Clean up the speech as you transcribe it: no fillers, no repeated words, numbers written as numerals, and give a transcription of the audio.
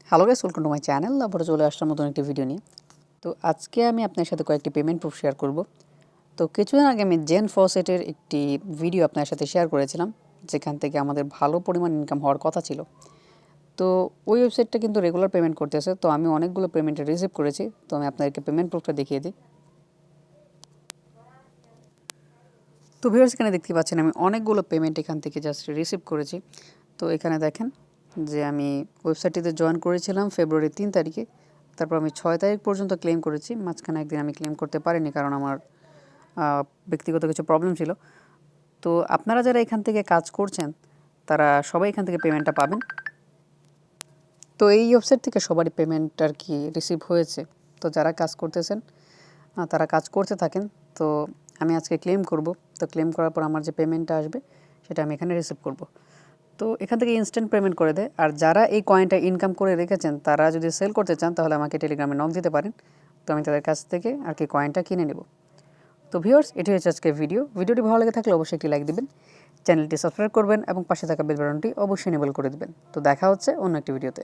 Hello guys, welcome to my channel. আবার চলে আসলাম নতুন একটি ভিডিও নিয়ে। তো আজকে আমি আপনার সাথে কয়েকটি পেমেন্ট প্রুফ শেয়ার করব। তো কিছুদিন আগে আমি জেন ফসেটের একটি ভিডিও আপনার সাথে শেয়ার করেছিলাম, যেখান থেকে আমাদের ভালো পরিমাণ ইনকাম হওয়ার কথা ছিল। তো ওই ওয়েবসাইটটা কিন্তু রেগুলার পেমেন্ট করতেছে। তো আমি অনেকগুলো পেমেন্ট রিসিভ করেছি। তো আমি আপনাদেরকে পেমেন্ট প্রুফটা দেখিয়ে দিই। তো ভিউয়ার্স, এখানে দেখতে পাচ্ছেন আমি অনেকগুলো পেমেন্ট এখান থেকে জাস্ট রিসিভ করেছি। তো এখানে দেখেন যে আমি ওয়েবসাইটটিতে জয়েন করেছিলাম ফেব্রুয়ারি 3 তারিখে। তারপর আমি 6 তারিখ পর্যন্ত ক্লেম করেছি। মাঝখানে একদিন আমি ক্লেম করতে পারিনি, কারণ আমার ব্যক্তিগত কিছু প্রবলেম ছিল। তো আপনারা যারা এখান থেকে কাজ করছেন তারা সবাই এখান থেকে পেমেন্টটা পাবেন। তো এই ওয়েবসাইট থেকে সবারই পেমেন্ট আর কি রিসিভ হয়েছে। তো যারা কাজ করতেছেন তারা কাজ করতে থাকেন। তো আমি আজকে ক্লেম করব। তো ক্লেম করার পর আমার যে পেমেন্টটা আসবে সেটা আমি এখানে রিসিভ করব। তো এখান থেকে ইনস্ট্যান্ট পেমেন্ট করে দেয়। আর যারা এই কয়েনটা ইনকাম করে রেখেছেন তারা যদি সেল করতে চান তাহলে আমাকে টেলিগ্রামে নক দিতে পারেন। তো আমি তাদের কাছ থেকে আর কি কয়েনটা কিনে নেব। তো ভিউয়ার্স, এটি হচ্ছে আজকের ভিডিওটি ভালো লেগে থাকলে অবশ্যই একটি লাইক দিবেন, চ্যানেলটি সাবস্ক্রাইব করবেন এবং পাশে থাকা বেল বাটনটি অবশ্যই এনেবল করে দিবেন। তো দেখা হচ্ছে অন্য একটি ভিডিওতে।